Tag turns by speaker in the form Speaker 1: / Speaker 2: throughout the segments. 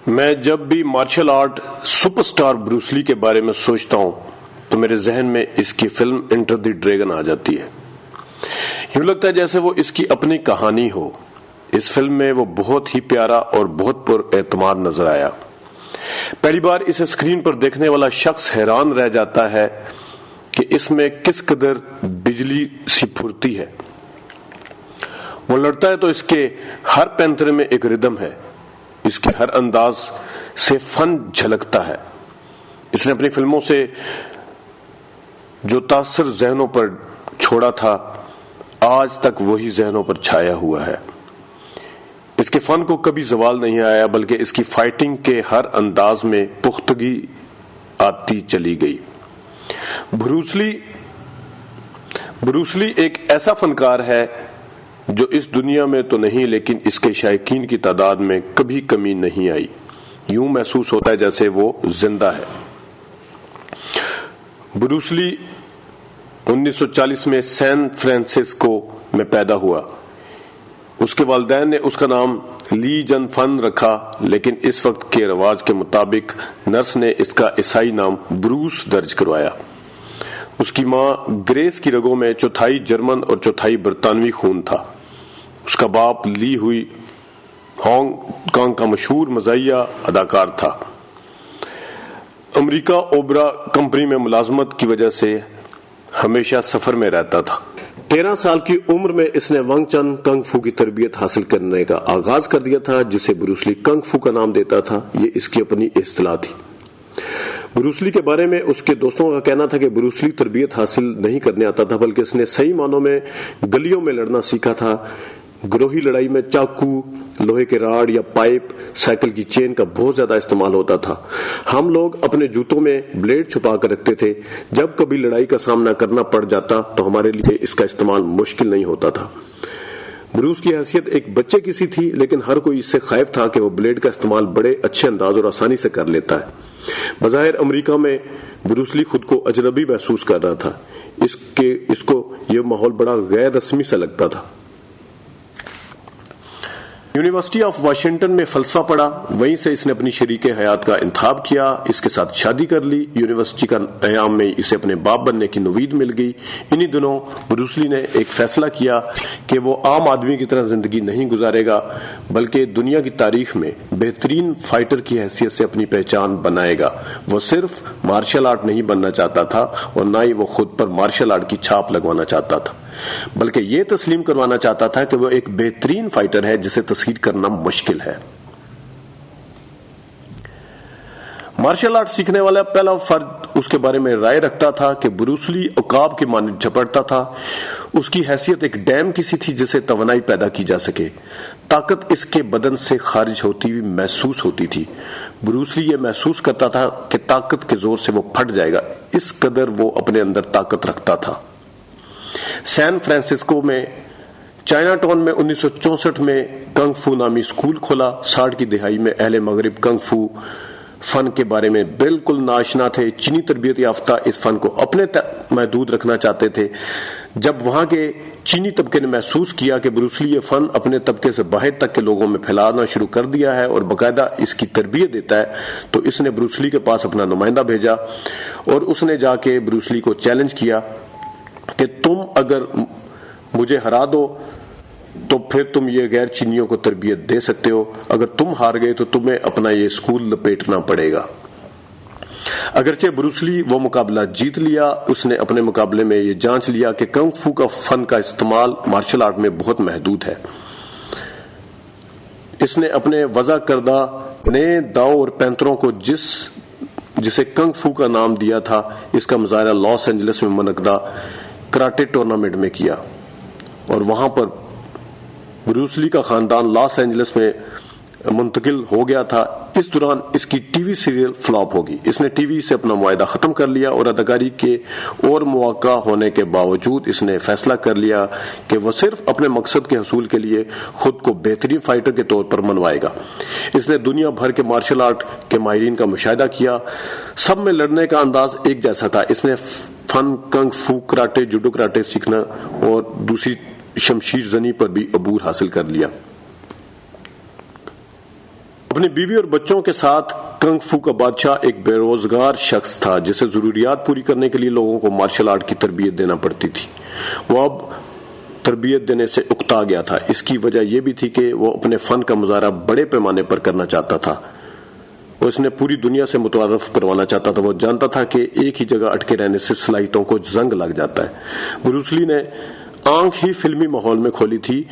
Speaker 1: میں جب بھی martial art super star Bruce Lee کے بارے میں سوچتا ہوں تو میرے ذہن میں اس کی فلم انٹر دی ڈریگن آ جاتی ہے۔ یوں لگتا ہے جیسے وہ اس کی اپنی کہانی ہو۔ اس فلم میں وہ بہت ہی پیارا اور بہت پر اعتماد نظر آیا۔ پہلی بار اسے اسکرین پر دیکھنے والا شخص حیران رہ جاتا ہے کہ اس میں کس قدر بجلی سی پھرتی ہے۔ وہ لڑتا ہے تو اس کے ہر پینترے میں ایک ردم ہے، اس کے ہر انداز سے فن جھلکتا ہے۔ اس نے اپنی فلموں سے جو تاثر ذہنوں پر چھوڑا تھا آج تک وہی ذہنوں پر چھایا ہوا ہے۔ اس کے فن کو کبھی زوال نہیں آیا، بلکہ اس کی فائٹنگ کے ہر انداز میں پختگی آتی چلی گئی۔ بروس لی ایک ایسا فنکار ہے جو اس دنیا میں تو نہیں لیکن اس کے شائقین کی تعداد میں کبھی کمی نہیں آئی۔ یوں محسوس ہوتا ہے جیسے وہ زندہ ہے۔ بروس لی 1940 میں سین فرانسسکو میں پیدا ہوا۔ اس کے والدین نے اس کا نام لی جن فن رکھا، لیکن اس وقت کے رواج کے مطابق نرس نے اس کا عیسائی نام بروس درج کروایا۔ اس کی ماں گریس کی رگوں میں چوتھائی جرمن اور چوتھائی برطانوی خون تھا۔ اس کا باپ لی ہوئی ہانگ کانگ کا مشہور مزاحیہ اداکار تھا۔ امریکہ اوبرا کمپنی میں ملازمت کی وجہ سے ہمیشہ سفر میں رہتا تھا۔ 13 سال کی عمر میں اس نے ونگ چن کنگ فو کی تربیت حاصل کرنے کا آغاز کر دیا تھا، جسے بروس لی کنگ فو کا نام دیتا تھا۔ یہ اس کی اپنی اصطلاح تھی۔ بروس لی کے بارے میں اس کے دوستوں کا کہنا تھا کہ بروس لی تربیت حاصل نہیں کرنے آتا تھا، بلکہ اس نے صحیح معنوں میں گلیوں میں لڑنا سیکھا تھا۔ گروہی لڑائی میں چاقو، لوہے کے راڈ یا پائپ، سائیکل کی چین کا بہت زیادہ استعمال ہوتا تھا۔ ہم لوگ اپنے جوتوں میں بلیڈ چھپا کر رکھتے تھے۔ جب کبھی لڑائی کا سامنا کرنا پڑ جاتا تو ہمارے لیے اس کا استعمال مشکل نہیں ہوتا تھا۔ بروس کی حیثیت ایک بچے کی سی تھی، لیکن ہر کوئی اس سے خائف تھا کہ وہ بلیڈ کا استعمال بڑے اچھے انداز اور آسانی سے کر لیتا ہے۔ بظاہر امریکہ میں بروس لی خود کو اجنبی محسوس کر رہا تھا۔ اس کو یہ ماحول بڑا غیر رسمی سا لگتا تھا۔ یونیورسٹی آف واشنگٹن میں فلسفہ پڑھا، وہیں سے اس نے اپنی شریک حیات کا انتخاب کیا، اس کے ساتھ شادی کر لی۔ یونیورسٹی کا ایام میں اسے اپنے باپ بننے کی نوید مل گئی۔ انہی دنوں بروس لی نے ایک فیصلہ کیا کہ وہ عام آدمی کی طرح زندگی نہیں گزارے گا، بلکہ دنیا کی تاریخ میں بہترین فائٹر کی حیثیت سے اپنی پہچان بنائے گا۔ وہ صرف مارشل آرٹ نہیں بننا چاہتا تھا اور نہ ہی وہ خود پر مارشل آرٹ کی چھاپ لگوانا چاہتا تھا، بلکہ یہ تسلیم کروانا چاہتا تھا کہ وہ ایک بہترین فائٹر ہے جسے تسخیر کرنا مشکل ہے۔ مارشل آرٹ سیکھنے والا پہلا فرد اس کے بارے میں رائے رکھتا تھا کہ بروس لی عقاب کے مانند جھپٹتا تھا۔ اس کی حیثیت ایک ڈیم کی سی تھی جسے توانائی پیدا کی جا سکے۔ طاقت اس کے بدن سے خارج ہوتی ہوئی محسوس ہوتی تھی۔ بروس لی یہ محسوس کرتا تھا کہ طاقت کے زور سے وہ پھٹ جائے گا، اس قدر وہ اپنے اندر طاقت رکھتا تھا۔ سین فرانسسکو میں چائنا ٹاؤن میں 1964 میں کنگ فو نامی اسکول کھولا۔ 60 کی دہائی میں اہل مغرب کنگ فو فن کے بارے میں بالکل ناآشنا تھے۔ چینی تربیت یافتہ اس فن کو اپنے محدود رکھنا چاہتے تھے۔ جب وہاں کے چینی طبقے نے محسوس کیا کہ بروس لی یہ فن اپنے طبقے سے باہر تک کے لوگوں میں پھیلانا شروع کر دیا ہے اور باقاعدہ اس کی تربیت دیتا ہے، تو اس نے بروس لی کے پاس اپنا نمائندہ بھیجا اور اس نے جا کے بروس لی کو چیلنج کیا کہ تم اگر مجھے ہرا دو تو پھر تم یہ غیر چینیوں کو تربیت دے سکتے ہو، اگر تم ہار گئے تو تمہیں اپنا یہ اسکول لپیٹنا پڑے گا۔ اگرچہ بروس لی وہ مقابلہ جیت لیا، اس نے اپنے مقابلے میں یہ جانچ لیا کہ کنگ فو کا فن کا استعمال مارشل آرٹ میں بہت محدود ہے۔ اس نے اپنے وضع کردہ نئے داؤ اور پینتروں کو جسے کنگ فو کا نام دیا تھا، اس کا مظاہرہ لاس اینجلس میں منعقدہ کراٹے ٹورنامنٹ میں کیا، اور وہاں پر بروس لی کا خاندان لاس اینجلس میں منتقل ہو گیا تھا۔ اس دوران اس کی ٹی وی سیریل فلاپ ہوگی۔ اس نے ٹی وی سے اپنا معاہدہ ختم کر لیا اور اداکاری کے اور مواقع ہونے کے باوجود اس نے فیصلہ کر لیا کہ وہ صرف اپنے مقصد کے حصول کے لیے خود کو بہترین فائٹر کے طور پر منوائے گا۔ اس نے دنیا بھر کے مارشل آرٹ کے ماہرین کا مشاہدہ کیا، سب میں لڑنے کا انداز ایک جیسا تھا۔ اس نے فن کنگ فو، کراٹے، جوڈو کراٹے سیکھنا اور دوسری شمشیر زنی پر بھی عبور حاصل کر لیا۔ اپنی بیوی اور بچوں کے ساتھ کنگ فو کا بادشاہ ایک بے روزگار شخص تھا جسے ضروریات پوری کرنے کے لیے لوگوں کو مارشل آرٹ کی تربیت دینا پڑتی تھی۔ وہ اب تربیت دینے سے اکتا گیا تھا۔ اس کی وجہ یہ بھی تھی کہ وہ اپنے فن کا مظاہرہ بڑے پیمانے پر کرنا چاہتا تھا۔ وہ اس نے پوری دنیا سے متعارف کروانا چاہتا تھا۔ وہ جانتا تھا کہ ایک ہی جگہ اٹکے رہنے سے صلاحیتوں کو زنگ لگ جاتا ہے۔ بروس لی نے آنکھ ہی فلمی ماحول میں کھولی تھی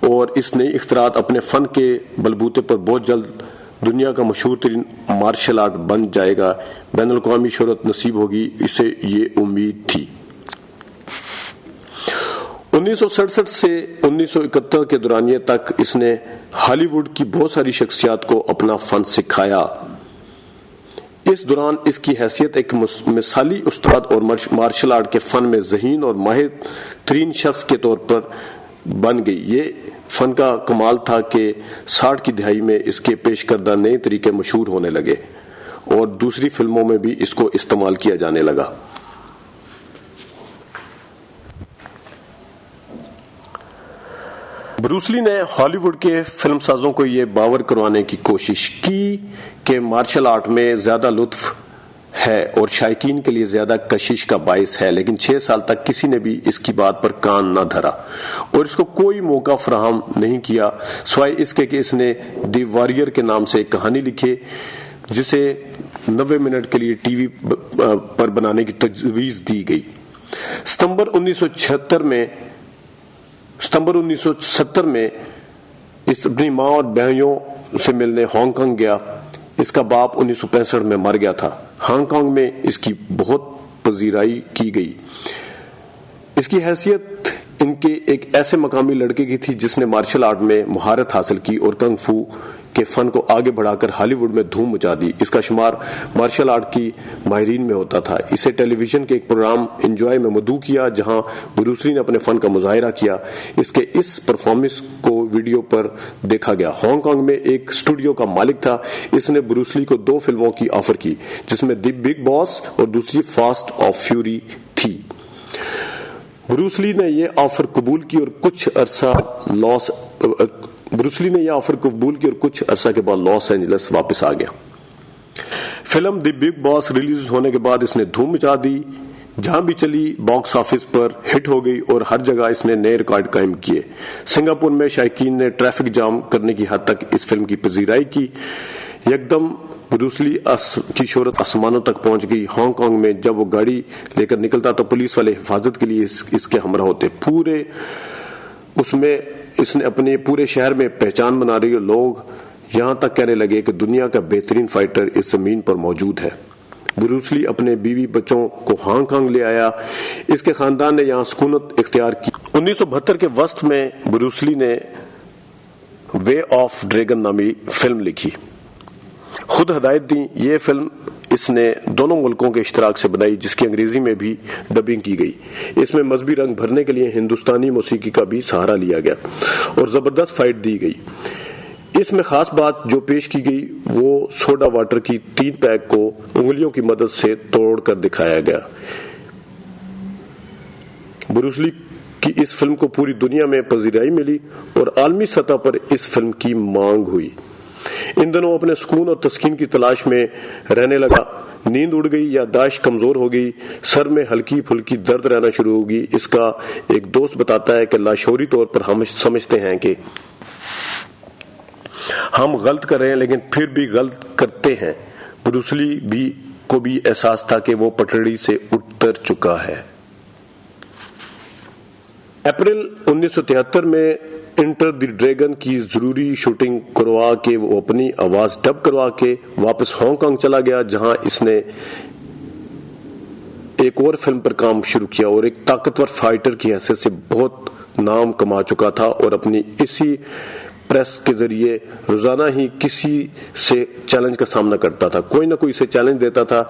Speaker 1: اور اس نئی اختراعات اپنے فن کے بلبوتے پر بہت جلد دنیا کا مشہور ترین مارشل آرٹ بن جائے گا، بین الاقوامی شہرت نصیب ہوگی، اسے یہ امید تھی۔ 1967 سے 1971 کے دورانیے تک اس نے ہالی ووڈ کی بہت ساری شخصیات کو اپنا فن سکھایا۔ اس دوران اس کی حیثیت ایک مثالی استاد اور مارشل آرٹ کے فن میں ذہین اور ماہر ترین شخص کے طور پر بن گئی۔ یہ فن کا کمال تھا کہ 60 کی دہائی میں اس کے پیش کردہ نئے طریقے مشہور ہونے لگے اور دوسری فلموں میں بھی اس کو استعمال کیا جانے لگا۔ بروس لی نے ہالی ووڈ کے فلم سازوں کو یہ باور کروانے کی کوشش کی کہ مارشل آرٹ میں زیادہ لطف ہے اور شائقین کے لیے زیادہ کشش کا باعث ہے، لیکن 6 سال تک کسی نے بھی اس کی بات پر کان نہ دھرا اور اس کو کوئی موقع فراہم نہیں کیا سوائے اس کے کہ اس نے دی واریر کے نام سے ایک کہانی لکھی جسے 90 منٹ کے لیے ٹی وی پر بنانے کی تجویز دی گئی۔ ستمبر 1970 میں اس اپنی ماں اور بہنوں سے ملنے ہانگ کانگ گیا۔ اس کا باپ 1965 میں مر گیا تھا۔ ہانگ کانگ میں اس کی بہت پذیرائی کی گئی۔ اس کی حیثیت ان کے ایک ایسے مقامی لڑکے کی تھی جس نے مارشل آرٹ میں مہارت حاصل کی اور کنگ فو کے فن کو آگے بڑھا کر ہالی ووڈ میں دھوم مچا دی۔ اس کا شمار مارشل آرٹ کی ماہرین میں ہوتا تھا۔ اسے ٹیلی ویژن کے ایک پروگرام انجوائے میں مدعو کیا جہاں بروس لی نے اپنے فن کا مظاہرہ کیا۔ اس کے اس پرفارمنس کو ویڈیو پر دیکھا گیا۔ ہانگ کانگ میں ایک اسٹوڈیو کا مالک تھا۔ اس نے بروس لی کو 2 فلموں کی آفر کی جس میں دی بگ باس اور دوسری فاسٹ آف فیوری تھی۔ بروس لی نے یہ آفر قبول کی اور کچھ عرصہ کے بعد لاس اینجلس واپس آ گیا۔ Film the big boss release ہونے کے بعد اس نے دھوم مچا دی۔ جہاں بھی چلی باکس آفس پر ہٹ ہو گئی اور ہر جگہ اس نے نئے ریکارڈ قائم کیے۔ سنگاپور میں شائقین نے ٹریفک جام کرنے کی حد تک اس فلم کی پذیرائی کی۔ یکدم بروس لی کی شہرت آسمانوں تک پہنچ گئی۔ ہانگ کانگ میں جب وہ گاڑی لے کر نکلتا تو پولیس والے حفاظت کے لیے اس کے ہمراہ ہوتے۔ اس نے اپنے پورے شہر میں پہچان بنا رہی اور لوگ یہاں تک کہنے لگے کہ دنیا کا بہترین فائٹر اس زمین پر موجود ہے۔ بروس لی اپنے بیوی بچوں کو ہانگ کانگ لے آیا۔ اس کے خاندان نے یہاں سکونت اختیار کی۔ 1972 کے وسط میں بروس لی نے وے آف ڈریگن نامی فلم لکھی، خود ہدایت دی۔ یہ فلم اس نے دونوں ملکوں کے اشتراک سے بنائی جس کی انگریزی میں بھی ڈبنگ کی گئی۔ اس میں مذہبی رنگ بھرنے کے لیے ہندوستانی موسیقی کا بھی سہارا لیا گیا اور زبردست فائٹ دی گئی۔ اس میں خاص بات جو پیش کی گئی وہ سوڈا واٹر کی 3 پیک کو انگلیوں کی مدد سے توڑ کر دکھایا گیا۔ بروس لی کی اس فلم کو پوری دنیا میں پذیرائی ملی اور عالمی سطح پر اس فلم کی مانگ ہوئی۔ ان دنوں اپنے سکون اور تسکین کی تلاش میں رہنے لگا۔ نیند اڑ گئی، یادداشت کمزور ہو گئی، سر میں ہلکی پھلکی درد رہنا شروع ہوگی۔ اس کا ایک دوست بتاتا ہے کہ لاشعوری طور پر ہم سمجھتے ہیں کہ ہم غلط کر رہے ہیں لیکن پھر بھی غلط کرتے ہیں۔ بروس لی کو بھی احساس تھا کہ وہ پٹڑی سے اتر چکا ہے۔ اپریل 1973 میں انٹر دی ڈریگن کی ضروری شوٹنگ کروا کے وہ اپنی آواز ڈب کروا کے واپس ہانگ کانگ چلا گیا جہاں اس نے ایک اور فلم پر کام شروع کیا اور ایک طاقتور فائٹر کی حیثیت سے بہت نام کما چکا تھا اور اپنی اسی پریس کے ذریعے روزانہ ہی کسی سے چیلنج کا سامنا کرتا تھا، کوئی نہ کوئی اسے چیلنج دیتا تھا۔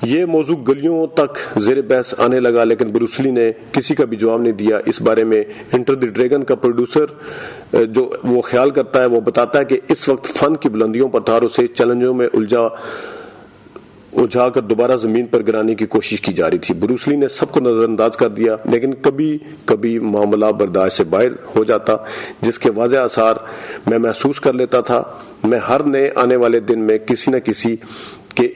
Speaker 1: یہ موضوع گلیوں تک زیر بحث آنے لگا لیکن بروس لی نے کسی کا بھی جواب نہیں دیا۔ اس بارے میں انٹر دی ڈریگن کا پروڈیوسر جو وہ خیال کرتا ہے وہ بتاتا ہے کہ اس وقت فن کی بلندیوں پر تھا اور اسے چیلنجوں میں الجھا اجھا کر دوبارہ زمین پر گرانے کی کوشش کی جا رہی تھی۔ بروس لی نے سب کو نظر انداز کر دیا، لیکن کبھی کبھی معاملہ برداشت سے باہر ہو جاتا، جس کے واضح آثار میں محسوس کر لیتا تھا۔ میں ہر نئے آنے والے دن میں کسی نہ کسی کے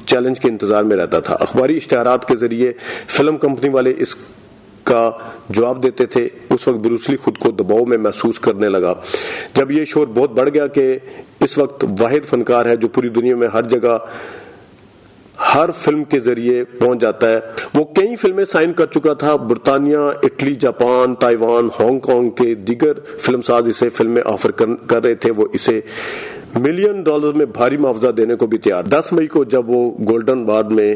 Speaker 1: چیلنج کے انتظار میں رہتا تھا۔ اخباری اشتہارات کے ذریعے فلم کمپنی والے اس کا جواب دیتے تھے۔ اس وقت بروس لی خود کو دباؤ میں محسوس کرنے لگا۔ جب یہ شور بہت بڑھ گیا کہ اس وقت واحد فنکار ہے جو پوری دنیا میں ہر جگہ ہر فلم کے ذریعے پہنچ جاتا ہے۔ وہ کئی فلمیں سائن کر چکا تھا۔ برطانیہ، Italy, Japan, Taiwan, Hong Kong کے دیگر فلم ساز اسے فلمیں آفر کر رہے تھے۔ وہ اسے $1 ملین میں بھاری معاوضہ دینے کو بھی تیار۔ 10 مئی کو جب وہ گولڈن وارڈ میں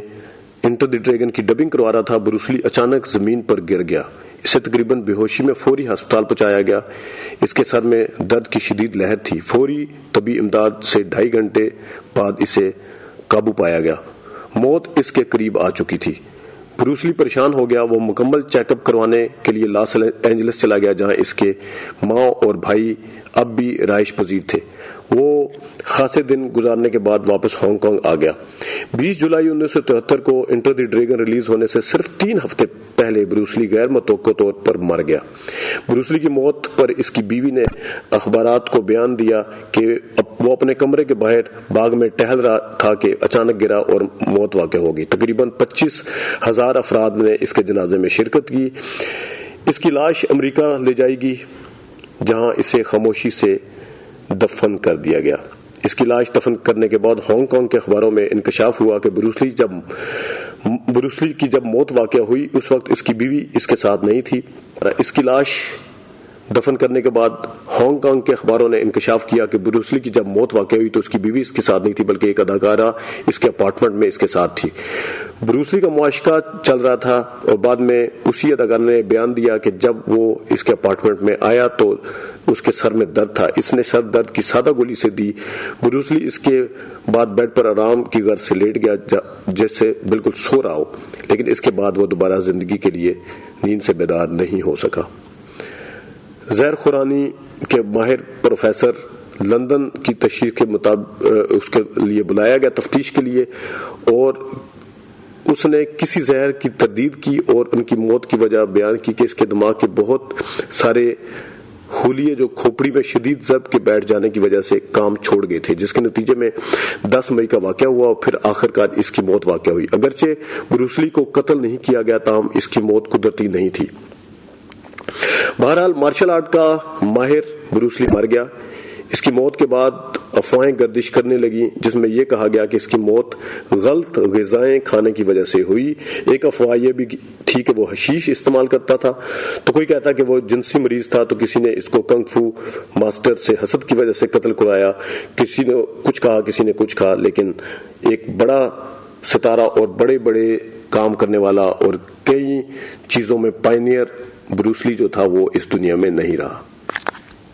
Speaker 1: انٹر دی ڈریگن کی ڈبنگ کروا رہا تھا، بروس لی اچانک زمین پر گر گیا۔ اسے تقریباً بے ہوشی میں فوری ہسپتال پہنچایا گیا۔ اس کے سر میں درد کی شدید لہر تھی۔ فوری طبی امداد سے 2.5 گھنٹے بعد اسے قابو پایا گیا۔ موت اس کے قریب آ چکی تھی۔ بروس لی پریشان ہو گیا۔ وہ مکمل چیک اپ کروانے کے لیے لاس اینجلس چلا گیا، جہاں اس کے ماں اور بھائی اب بھی رہائش پذیر تھے۔ وہ خاصے دن گزارنے کے بعد واپس ہانگ کانگ آ گیا۔ 20 جولائی 1973 کو انٹر دی ڈریگن ریلیز ہونے سے صرف 3 ہفتے پہلے بروس لی غیر متوقع طور پر مر گیا۔ بروس لی کی موت پر اس کی بیوی نے اخبارات کو بیان دیا کہ وہ اپنے کمرے کے باہر باغ میں ٹہل رہا تھا کہ اچانک گرا اور موت واقع ہو گئی۔ تقریباً 25,000 افراد نے اس کے جنازے میں شرکت کی۔ اس کی لاش امریکہ لے جائی گئی، جہاں اسے خاموشی سے دفن کر دیا گیا۔ اس کی لاش دفن کرنے کے بعد ہانگ کانگ کے اخباروں میں انکشاف ہوا کہ بروس لی کی جب موت واقع ہوئی اس وقت اس کی بیوی اس کے ساتھ نہیں تھی۔ اس کی لاش دفن کرنے کے بعد ہانگ کانگ کے اخباروں نے انکشاف کیا کہ بروس لی کی جب موت واقع ہوئی تو اس کی بیوی اس کے ساتھ نہیں تھی، بلکہ ایک اداکارہ اس کے اپارٹمنٹ میں اس کے ساتھ تھی۔ بروس لی کا معاشقہ چل رہا تھا اور بعد میں اسی اداکار نے بیان دیا کہ جب وہ اس کے اپارٹمنٹ میں آیا تو اس کے سر میں درد تھا۔ اس نے سر درد کی سادہ گولی سے دی۔ بروس لی اس کے بعد بیڈ پر آرام کی غرض سے لیٹ گیا جیسے بالکل سو رہا ہو، لیکن اس کے بعد وہ دوبارہ زندگی کے لیے نیند سے بیدار نہیں ہو سکا۔ زہر خورانی کے ماہر پروفیسر لندن کی تشریح کے مطابق اس کے لیے بلایا گیا تفتیش کے لیے، اور اس نے کسی زہر کی تردید کی اور ان کی موت کی وجہ بیان کی کہ اس کے دماغ کے بہت سارے خلیے جو کھوپڑی میں شدید ضرب کے بیٹھ جانے کی وجہ سے کام چھوڑ گئے تھے، جس کے نتیجے میں 10 مئی کا واقعہ ہوا اور پھر آخرکار اس کی موت واقع ہوئی۔ اگرچہ بروس لی کو قتل نہیں کیا گیا، تاہم اس کی موت قدرتی نہیں تھی۔ بہرحال مارشل آرٹ کا ماہر بروس لی مر گیا۔ اس کی موت کے بعد افواہیں گردش کرنے لگیں جس میں یہ کہا گیا کہ اس کی موت غلط غذائیں کھانے کی وجہ سے ہوئی۔ ایک افواہ یہ بھی تھی کہ وہ حشیش استعمال کرتا تھا، تو کوئی کہتا کہ وہ جنسی مریض تھا، تو کسی نے اس کو کنگ فو ماسٹر سے حسد کی وجہ سے قتل کرایا۔ کسی نے کچھ کہا، کسی نے کچھ کہا، لیکن ایک بڑا ستارہ اور بڑے بڑے کام کرنے والا اور کئی چیزوں میں پائنیئر بروس لی جو تھا وہ اس دنیا میں نہیں رہا۔